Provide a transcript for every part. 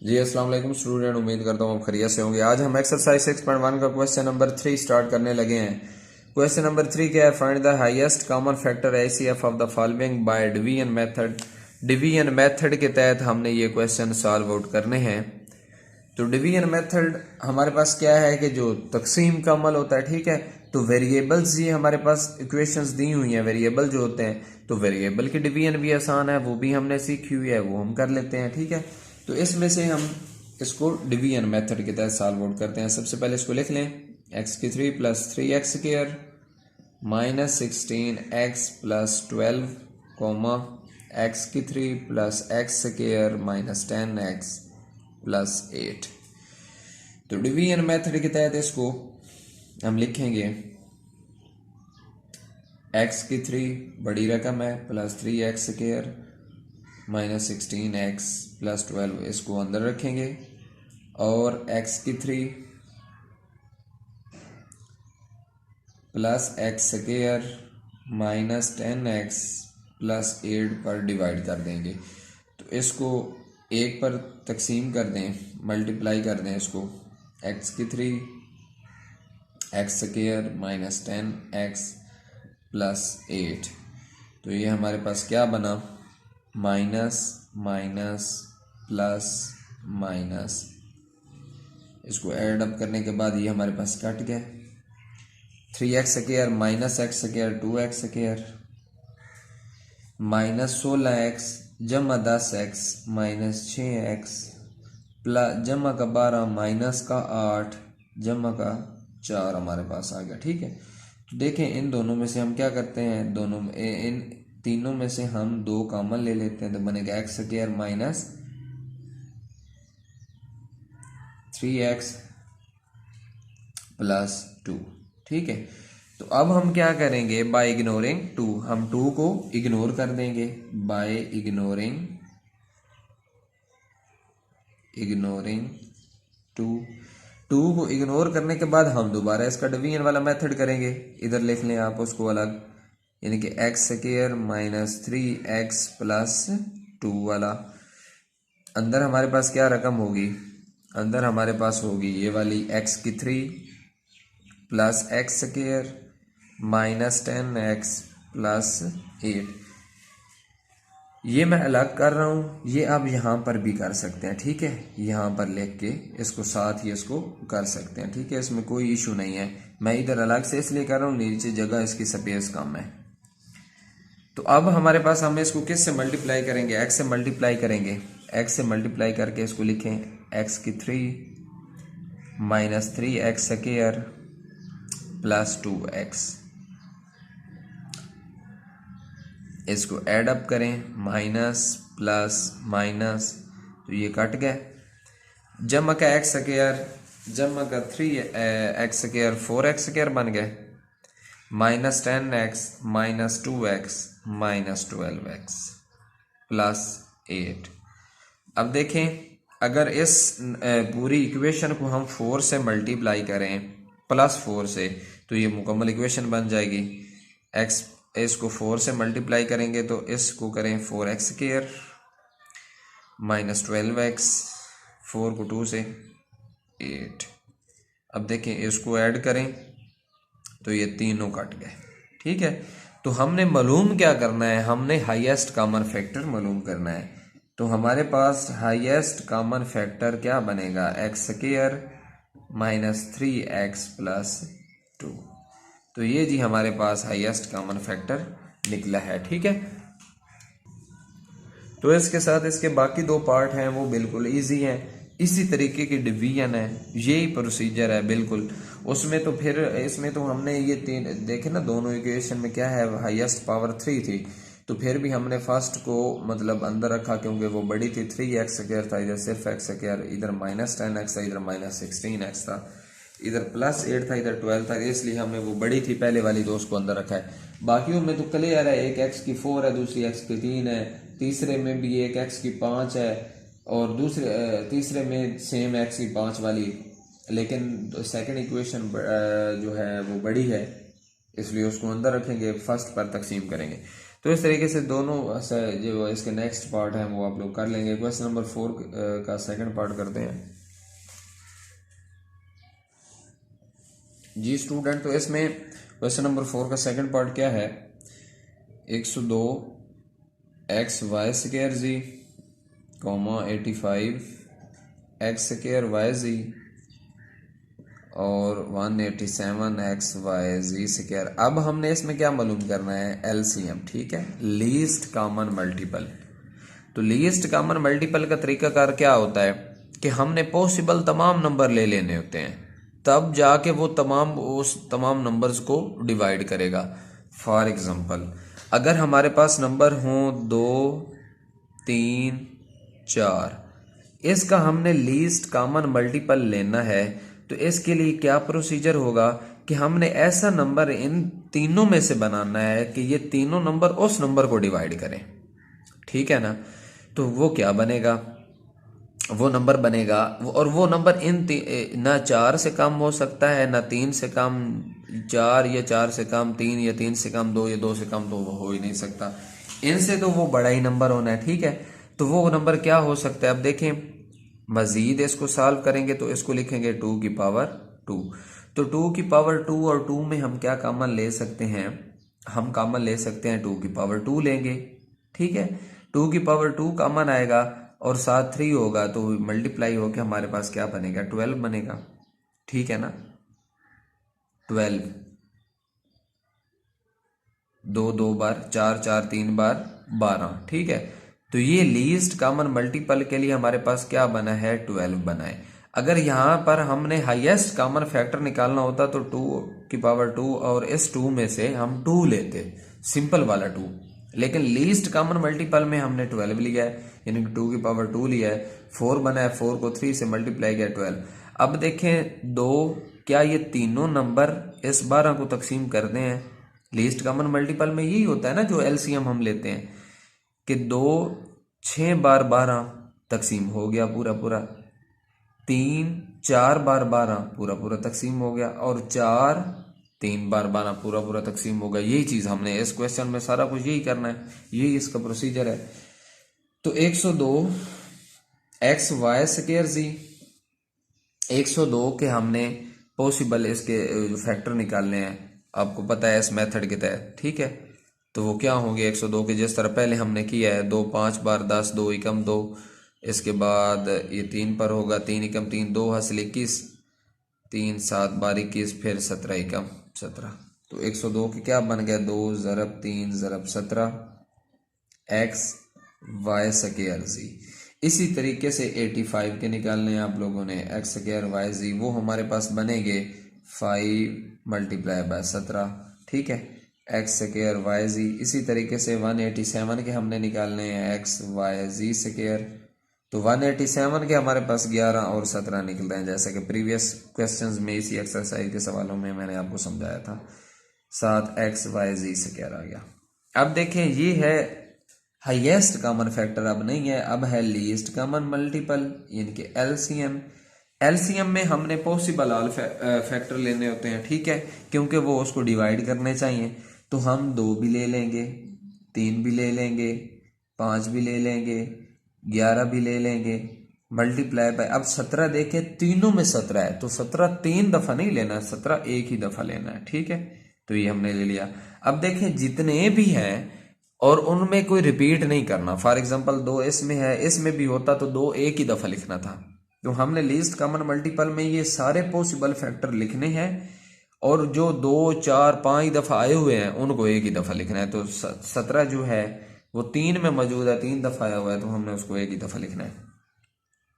जी अस्सलाम वालेकुम स्टूडेंट, उम्मीद करता हूँ आप खैरियत से होंगे। आज हम एक्सरसाइज 6.1 का क्वेश्चन नंबर 3 स्टार्ट करने लगे हैं। क्वेश्चन नंबर 3 क्या है? Find the highest common factor HCF of the following by division method. Division method के तहत हमने ये क्वेश्चन सॉल्व आउट करने हैं। तो डिवीजन मेथड हमारे पास क्या है कि जो तकसीम का अमल होता है, ठीक है। तो वेरिएबल्स ये हमारे पास इक्वेशंस दी हुई हैं, वेरिएबल जो होते हैं, तो वेरिएबल की डिवीजन भी आसान है, वो भी हमने सीखी हुई है, वो हम कर लेते हैं, ठीक है। तो इसमें से हम इसको डिवीजन मेथड के तहत सॉल्व आउट करते हैं। सबसे पहले इसको लिख लें, एक्स की 3 plus 3x square minus 16x plus 12 comma x की 3 plus x square minus 10x plus 8। तो डिवीजन मेथड के तहत इसको हम लिखेंगे x की 3 बड़ी रकम है plus 3x square minus 16x plus 12, इसको अंदर रखेंगे, और x की 3 plus x square minus 10x plus 8 पर डिवाइड कर देंगे। तो इसको 1 पर तकसीम कर दें, मल्टीप्लाई कर दें इसको, x की 3 x square minus 10x plus 8। तो ये हमारे पास क्या बना? माइनस माइनस प्लस माइनस, इसको ऐड अप करने के बाद ये हमारे पास कट गया। 3x square minus x square 2x square minus 16x जमा 10x माइनस 6x प्लस जमा का 12 माइनस का 8 जमा का 4 हमारे पास आ गया, ठीक है। तो देखें इन दोनों में से हम क्या करते हैं, दोनों में इन तीनों में से हम 2 कॉमन ले लेते हैं, तो बनेगा x square minus 3x plus 2, ठीक है। तो अब हम क्या करेंगे, बाय इग्नोरिंग 2, हम 2 को इग्नोर कर देंगे, बाय इग्नोरिंग 2 को इग्नोर करने के बाद हम दोबारा इसका डिवीजन वाला मेथड करेंगे। इधर लिख लें आप उसको अलग, यानी कि x square minus 3x plus 2 वाला। अंदर हमारे पास क्या रकम होगी? अंदर हमारे पास होगी ये वाली x की 3 plus x square minus 10x plus 8। ये मैं अलग कर रहा हूँ, ये आप यहाँ पर भी कर सकते हैं, ठीक है। यहाँ पर लिख के इसको साथ ही इसको कर सकते हैं, ठीक है, इसमें कोई इशू नहीं है। मैं इधर अलग से इसलिए कर रहा हूँ, नीचे जगह इसकी स्पेस कम है। तो अब हमारे पास हम इसको किस से मल्टीप्लाई करेंगे? x से मल्टीप्लाई करेंगे। x से मल्टीप्लाई करके इसको लिखें, x की 3 minus 3x square plus 2x, इसको ऐड अप करें, माइनस प्लस माइनस, तो ये कट गया। जमा का एक्स स्क्वायर जमा का 3x स्क्वायर 4x स्क्वायर बन गया, minus 10x minus 2x minus 12x plus 8। अब देखें, अगर इस पूरी इक्वेशन को हम 4 से मल्टीप्लाई करें प्लस 4 से, तो ये मुकम्मल इक्वेशन बन जाएगी। x इसको 4 से मल्टीप्लाई करेंगे तो इसको करें 4x स्क्वायर माइनस 12x, 4 को 2 से 8। अब देखें इसको ऐड करें तो ये तीनों कट गए, ठीक है। तो हमने मालूम क्या करना है, हमने हाईएस्ट कॉमन फैक्टर मालूम करना है। तो हमारे पास हाईएस्ट कॉमन फैक्टर क्या बनेगा? X square minus 3x plus 2। तो ये जी हमारे पास हाईएस्ट कॉमन फैक्टर निकला है, ठीक है। तो इसके साथ इसके बाकी 2 पार्ट हैं वो बिल्कुल इजी हैं, इसी तरीके की डिवीजन है, यही प्रोसीजर है बिल्कुल। उसमें तो फिर इसमें तो हमने ये 3 देखे ना, दोनों इक्वेशन में क्या है, हाईएस्ट पावर 3 थी, तो फिर भी हमने फर्स्ट को मतलब अंदर रखा क्योंकि वो बड़ी थी। 3x स्क्वायर था, इधर सिर्फ x स्क्वायर, इधर माइनस 10x था, इधर माइनस 16x था, इधर प्लस 8 था, इधर 12 था, इसलिए हमने वो बड़ी थी पहले वाली, तो उसको अंदर रखा है। बाकियों में तो क्लियर है, एक x की 4 है, दूसरी x की 3 है, तीसरे में भी एक x की 5 है, और तीसरे में सेम x की 5 वाली, लेकिन सेकंड इक्वेशन जो है वो बड़ी है, इसलिए उसको अंदर रखेंगे, फर्स्ट पर तकसीम करेंगे। तो तो इस तरीके से दोनों जो इसके नेक्स्ट पार्ट है वो आप लोग कर लेंगे। क्वेश्चन नंबर 4 का सेकंड पार्ट करते हैं जी स्टूडेंट। तो इसमें क्वेश्चन नंबर 4 का सेकंड पार्ट क्या है, 102 एक्स वाई स्क्वायर जी कॉमा 85 एक्स स्क्वायर वाई जी और 187 एक्स वाई जी स्क्वायर। अब हमने इसमें क्या मालूम करना है, एलसीएम, ठीक है, लीस्ट कॉमन मल्टीपल। तो लीस्ट कॉमन मल्टीपल का तरीकाकार क्या होता है कि हमने पॉसिबल तमाम नंबर ले लेने होते हैं, तब जाके वो उस तमाम नंबर्स को डिवाइड करेगा। फॉर एग्जांपल अगर हमारे पास नंबर हों 2 3 4, इसका हमने लीस्ट कॉमन मल्टीपल लेना है, तो इसके लिए क्या प्रोसीजर होगा कि हमने ऐसा नंबर इन तीनों में से बनाना है कि ये तीनों नंबर उस नंबर को डिवाइड करें, ठीक है ना। तो वो क्या बनेगा, वो नंबर बनेगा और वो नंबर ना 4 से कम हो सकता है, ना 3 से कम 4, या 4 से कम 3, या 3 से कम 2, या 2 से कम तो वो हो ही नहीं सकता। इनसे तो वो बड़ा ही नंबर होना है, ठीक है। तो वो नंबर क्या हो सकता है, अब देखें मजीद इसको सॉल्व करेंगे तो इसको लिखेंगे 2 की पावर 2। तो 2 की पावर 2 और 2 में हम क्या कॉमन ले सकते हैं, हम कॉमन ले सकते हैं 2 की पावर 2 लेंगे, ठीक है। 2 की पावर 2 कॉमन आएगा और साथ 3 होगा तो मल्टीप्लाई होकर हमारे पास क्या बनेगा, 12 बनेगा, ठीक है ना। 12 2 बार 4 4 3 बार 12, ठीक है। तो ये लीस्ट कॉमन मल्टीपल के लिए हमारे पास क्या बना है, 12 बना है। अगर यहाँ पर हमने हाईएस्ट कॉमन फैक्टर निकालना होता तो 2 की पावर 2 और इस 2 में से हम 2 लेते, सिंपल वाला 2, लेकिन लीस्ट कॉमन मल्टीपल में हमने 12 लिया है, यानी कि 2 की पावर 2 लिया है, 4 बना है, 4 को 3 से मल्टीप्लाई किया 12। अब देखें 2, क्या ये तीनों नंबर इस 12 को तकसीम करते हैं, लीस्ट कॉमन मल्टीपल में यही होता है ना जो एलसीएम हम लेते हैं कि 2 6 बार 12 तकसीम हो गया पूरा पूरा, 3 4 बार 12 पूरा पूरा तकसीम हो गया, और 4 3 बार 12 पूरा पूरा तकसीम हो गया। यही चीज हमने इस क्वेश्चन में सारा कुछ यही करना है, यही इसका प्रोसीजर है। तो 102 एक्स वाई स्क्वायर जी, 102 के हमने पॉसिबल इसके फैक्टर निकालने हैं, आपको पता है इस मेथड के तहत, ठीक है। तो वो क्या होंगे 102 के, जिस तरह पहले हमने किया है, 2 5 बार 10, 2 एकम 2, इसके बाद ये 3 पर होगा, 3 एकम 3, 2 हासिल 21, 3 7 बार 21, फिर 17 एकम 17। तो 102 के क्या बन गया, 2 ज़रब 3 ज़रब 17 एक्स वाई स्क्वायर जी। इसी तरीके से 85 के निकालने हैं आप लोगों ने, एक्स स्क्वायर वाई जी, वो हमारे पास बनेंगे 5 मल्टीप्लाई बाय 17, ठीक है, एक्स स्क्वायर वाई जी। इसी तरीके से 187 के हमने निकालने हैं, एक्स वाई जी स्क्वायर। तो 187 के हमारे पास 11 और 17 निकल रहे हैं, जैसे कि प्रीवियस क्वेश्चंस में इसी एक्सरसाइज के सवालों में मैंने आपको समझाया था। 7 एक्स वाई जी स्क्वायर आ गया। अब देखें ये है हाईएस्ट कॉमन फैक्टर, अब नहीं है, अब है लीस्ट कॉमन मल्टीपल, यानी कि एलसीएम। एलसीएम में हमने पॉसिबल ऑल फैक्टर लेने होते हैं, ठीक है, क्योंकि वो उसको डिवाइड करने चाहिए। तो हम 2 भी ले लेंगे, 3 भी ले लेंगे, 5 भी ले लेंगे, 11 भी ले लेंगे, मल्टीप्लाई बाय, अब 17 देखें तीनों में 17 है, तो 17 3 दफा नहीं लेना, 17 एक ही दफा लेना है, ठीक है। तो ये हमने ले लिया। अब देखें जितने भी हैं और उनमें कोई रिपीट नहीं करना। फॉर एग्जांपल 2 इसमें है, इसमें भी होता तो 2 एक ही दफा लिखना था। तो हमने लीस्ट कॉमन मल्टीपल में ये सारे पॉसिबल फैक्टर लिखने हैं, और जो 2 4 5 दफा आए हुए हैं उनको एक ही दफा लिखना है। तो 17 जो है वो 3 में मौजूद है, 3 दफा आया हुआ है, तो हमने उसको एक ही दफा लिखना है।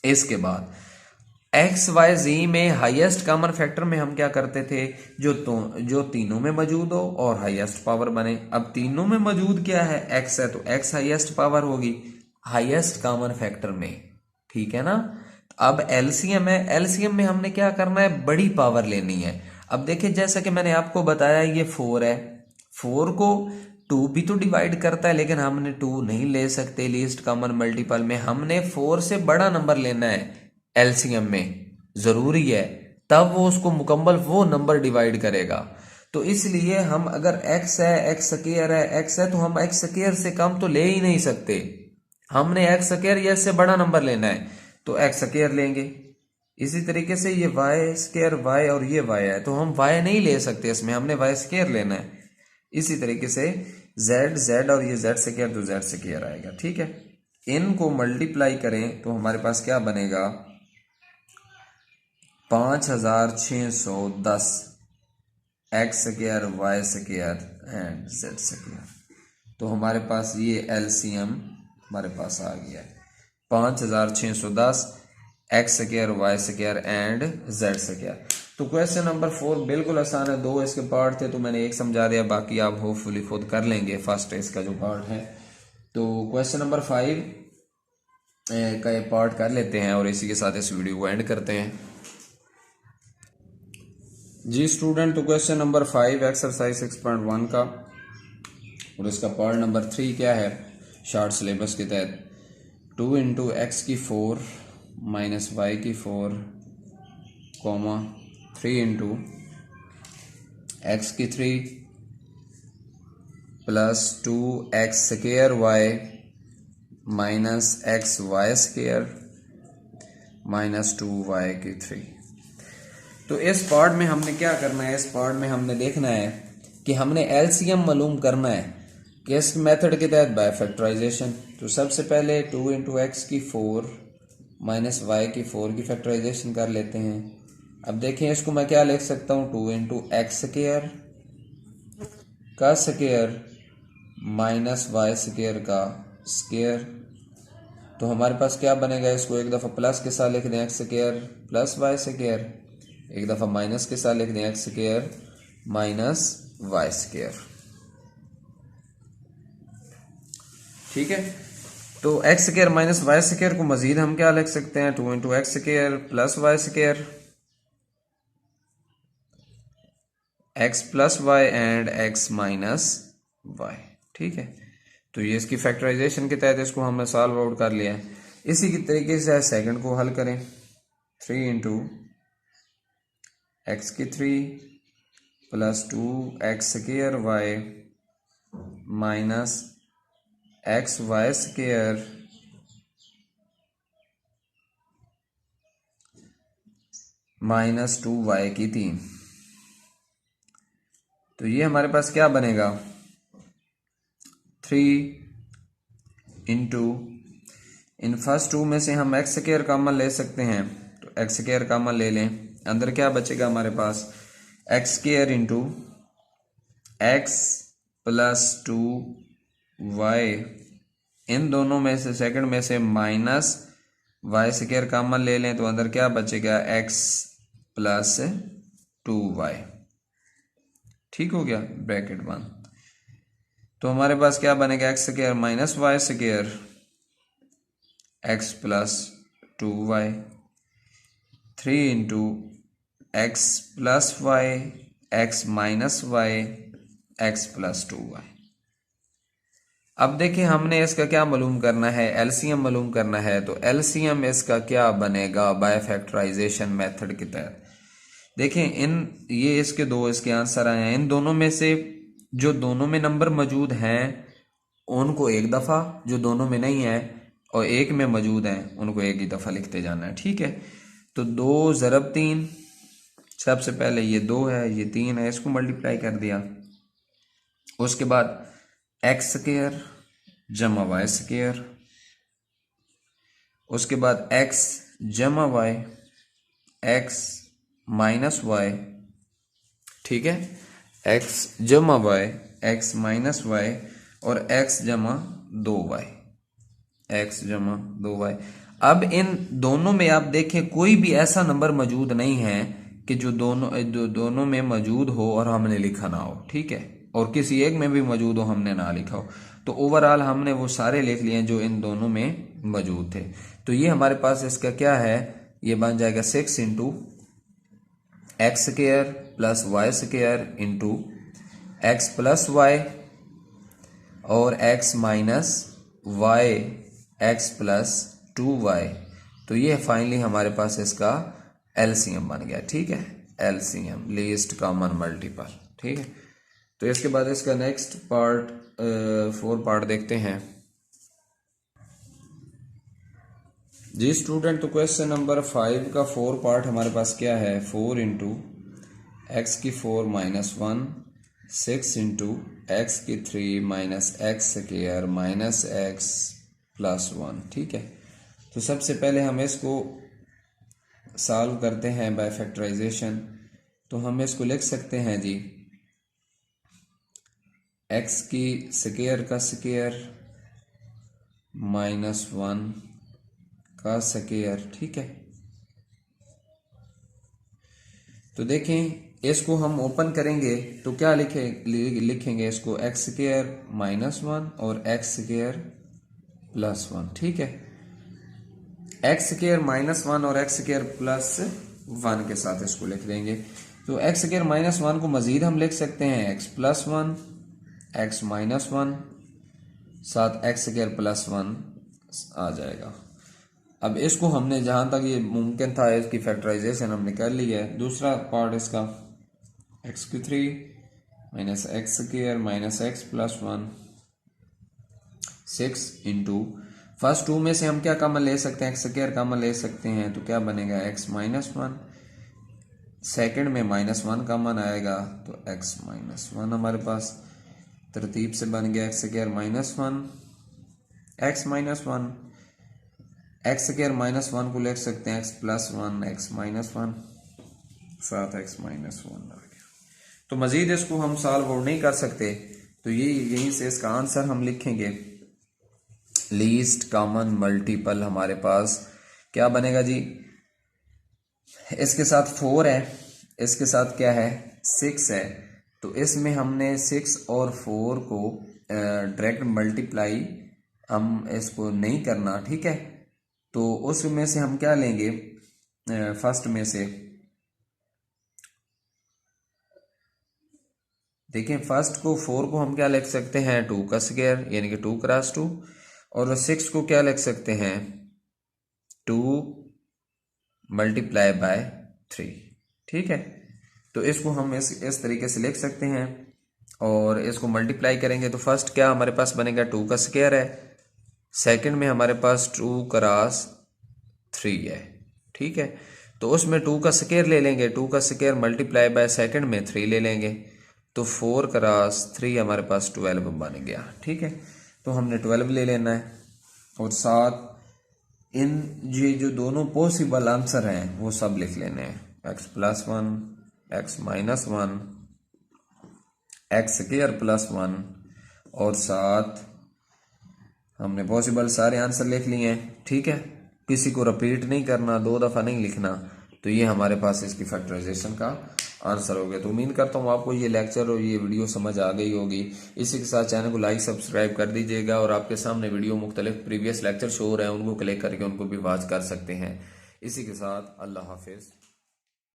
इसके बाद एक्स वाई जी में हाईएस्ट कॉमन फैक्टर में हम क्या करते थे, जो तीनों में मौजूद हो और हाईएस्ट पावर बने। अब तीनों में मौजूद क्या है, एक्स है, तो एक्स हाईएस्ट पावर होगी हाईएस्ट कॉमन फैक्टर में, ठीक है ना। अब एलसीएम है, एलसीएम में हमने क्या करना है, बड़ी पावर लेनी है। अब देखिए जैसा कि मैंने आपको बताया ये 4 है, 4 को 2 भी तो डिवाइड करता है, लेकिन हमने 2 नहीं ले सकते लीस्ट कॉमन मल्टीपल में, हमने 4 से बड़ा नंबर लेना है एलसीएम में, जरूरी है, तब वो उसको मुकम्मल वो नंबर डिवाइड करेगा। तो इसलिए हम अगर x है, x स्क्वायर है, x है, तो हम x स्क्वायर से कम तो ले ही नहीं सकते। हमने x स्क्वायर या इससे बड़ा नंबर लेना है तो x स्क्वायर लेंगे। इसी तरीके से ये y स्क्वायर y और ये y है तो हम y नहीं ले सकते, इसमें हमने y स्क्वायर लेना है। इसी तरीके से z और ये z स्क्वायर तो z स्क्वायर आएगा। ठीक है, इनको मल्टीप्लाई करें तो हमारे पास क्या बनेगा, 5610 x square y square and z square. तो हमारे पास ये एलसीएम हमारे पास आ गया है 5610 x square y square and z square. तो क्वेश्चन नंबर 4 बिल्कुल आसान है, 2 इसके पार्ट थे तो मैंने एक समझा दिया, बाकी आप होपफुली खुद कर लेंगे फर्स्ट इसका जो पार्ट है। तो क्वेश्चन नंबर 5 का ये पार्ट कर लेते हैं और इसी के साथ इस वीडियो को एंड करते हैं। जी स्टूडेंट, तो क्वेश्चन नंबर 5 एक्सरसाइज 6.1 का और इसका पार्ट नंबर 3 क्या है, शॉर्ट सिलेबस के तहत 2 इंटू एक्स की 4 माइनस वाई की 4 कॉमा 3 इंटू एक्स की 3 plus 2 x square y minus x y square minus 2 y की 3। तो इस पार्ट में हमने क्या करना है, इस पार्ट में हमने देखना है कि हमने एलसीएम मालूम करना है किस मेथड के तहत, बाय फैक्टराइजेशन। तो सबसे पहले 2 इंटू एक्स की 4 माइनस वाई की 4 की फैक्टराइजेशन कर लेते हैं। अब देखें इसको मैं क्या लिख सकता हूँ, 2 इंटू एक्स स्क्वायर का स्क्वायर माइनस वाई स्क्वायर का स्क्वायर। तो हमारे पास क्या बनेगा, इसको एक दफ़ा प्लस के साथ लिख दें x square plus Y square, एक दफ़ा माइनस के साथ लिख दें x square minus y square. ठीक है, तो x square minus y square को मजीद हम क्या लिख सकते हैं, 2 into x square plus Y square, x plus y and x minus y. ठीक है, तो ये इसकी फैक्टराइजेशन के तहत इसको हमने सॉल्व आउट कर लिया है। इसी की तरीके से सेकंड को हल करें, 3 इंटू एक्स की 3 plus 2 x square y minus x y square minus 2 y की 3। तो ये हमारे पास क्या बनेगा, 3 इंटू इन फर्स्ट 2 में से हम एक्स स्क्वायर कॉमन ले सकते हैं, तो एक्स स्क्वायर कॉमन ले लें, अंदर क्या बचेगा हमारे पास, X square into x plus 2 Y, इन दोनों में से सेकंड में से माइनस वाई स्क्वायर कॉमन ले लें तो अंदर क्या बचेगा, एक्स प्लस 2 वाई। ठीक हो गया, ब्रैकेट बंद। तो हमारे पास क्या बनेगा, x square minus y square x plus 2 y, 3 into x plus y x minus Y x plus 2 y. अब देखिए हमने इसका क्या मालूम करना है, एलसीएम मालूम करना है। तो एलसीएम इसका क्या बनेगा, बाय फैक्टराइजेशन मेथड के तहत। देखें ये इसके आंसर आए हैं, इन दोनों में से जो दोनों में नंबर मौजूद हैं उनको एक दफ़ा, जो दोनों में नहीं है और एक में मौजूद हैं उनको एक ही दफ़ा लिखते जाना है। ठीक है, तो 2 ज़रब 3, सबसे पहले ये 2 है ये 3 है, इसको मल्टीप्लाई कर दिया, उसके बाद एक्स स्क्वायर जमा वाई स्क्वायर, उसके बाद एक्स जमा वाई एक्स माइनस वाई। ठीक है, एक्स जमा वाई एक्स माइनस वाई और एक्स जमा 2 वाई, एक्स जमा 2 वाई। अब इन दोनों में आप देखें कोई भी ऐसा नंबर मौजूद नहीं है कि जो दोनों में मौजूद हो और हमने लिखा ना हो। ठीक है, और किसी एक में भी मौजूद हो हमने ना लिखा हो। तो ओवरऑल हमने वो सारे लिख लिए जो इन दोनों में मौजूद थे। तो ये हमारे पास इसका क्या है, ये बन जाएगा 6 into x square plus Y square into x plus Y और X minus Y x plus 2 Y. तो ये फाइनली हमारे पास इसका एलसीएम बन गया। ठीक है, एलसीएम लीस्ट कॉमन मल्टीपल। ठीक है। तो इसके बाद इसका नेक्स्ट पार्ट 4 पार्ट देखते हैं जी स्टूडेंट। तो क्वेश्चन नंबर 5 का 4 पार्ट हमारे पास क्या है, 4 इंटू एक्स की 4 माइनस 1, 6 इंटू एक्स की 3 minus x square minus x plus 1। ठीक है, तो सबसे पहले हम इसको सॉल्व करते हैं बाय फैक्टराइजेशन। तो हम इसको लिख सकते हैं जी एक्स की स्क्वायर का स्क्वायर माइनस 1 का स्क्वायर। ठीक है, तो देखें इसको हम ओपन करेंगे तो क्या लिखेंगे इसको एक्स स्क्वायर माइनस 1 और एक्स स्क्वायर प्लस 1। ठीक है, एक्स स्क्वायर माइनस 1 और एक्स स्क्वायर प्लस 1 के साथ इसको लिख देंगे। तो एक्स स्क्वायर माइनस 1 को मजीद हम लिख सकते हैं एक्स प्लस 1, एक्स माइनस 1, साथ एक्स स्क्वायर प्लस 1 आ जाएगा। अब इसको हमने जहां तक ये मुमकिन था इसकी फैक्टराइजेशन हमने कर ली है। दूसरा पार्ट इसका एक्स की 3 minus x square minus x plus 1, 6 into first 2 में से हम क्या कॉमन ले सकते हैं, एक्स स्क्वायर कॉमन ले सकते हैं। तो क्या बनेगा एक्स माइनस 1, सेकेंड में माइनस 1 कॉमन आएगा तो एक्स माइनस 1 हमारे पास तरतीब से बन गया x square minus 1, x minus 1, x square minus 1 को लिख सकते हैं एक्स प्लस 1, एक्स माइनस 1, साथ एक्स माइनस 1 आ गया। तो मजीद इसको हम सॉल्व और नहीं कर सकते, तो ये यहीं से इसका आंसर हम लिखेंगे लीस्ट कॉमन मल्टीपल हमारे पास क्या बनेगा जी, इसके साथ 4 है, इसके साथ क्या है 6 है। तो इसमें हमने 6 और 4 को डायरेक्ट मल्टीप्लाई हम इसको नहीं करना। ठीक है, तो उसमें से हम क्या लेंगे, फर्स्ट में से देखें फर्स्ट को 4 को हम क्या लिख सकते हैं 2 का स्क्वायर यानी कि 2 क्रॉस 2, और 6 को क्या लिख सकते हैं 2 मल्टीप्लाई बाय 3। ठीक है, तो इसको हम इस तरीके से लिख सकते हैं और इसको मल्टीप्लाई करेंगे तो फर्स्ट क्या हमारे पास बनेगा 2 का स्क्वायर है, सेकंड में हमारे पास 2 क्रॉस 3 है। ठीक है, तो उसमें 2 का स्क्वायर ले लेंगे, 2 का स्क्वायर मल्टीप्लाई बाय सेकंड में 3 ले लेंगे, तो 4 क्रॉस 3 हमारे पास 12 बन गया। ठीक है, तो हमने 12 ले लेना है और साथ इन ये जो दोनों पॉसिबल आंसर हैं वो सब लिख लेने हैं, x plus 1, x minus 1, x square plus 1, और साथ हमने पॉसिबल सारे आंसर लिख लिए हैं। ठीक है, किसी को रिपीट नहीं करना, 2 दफ़ा नहीं लिखना। तो ये हमारे पास इसकी फैक्टराइजेशन का आंसर हो गया। तो उम्मीद करता हूँ आपको ये लेक्चर और ये वीडियो समझ आ गई होगी। इसी के साथ चैनल को लाइक सब्सक्राइब कर दीजिएगा और आपके सामने वीडियो मुख्तलिफ प्रीवियस लेक्चर शो हो रहे हैं, उनको क्लिक करके उनको भी वॉच कर सकते हैं। इसी के साथ अल्लाह हाफिज़।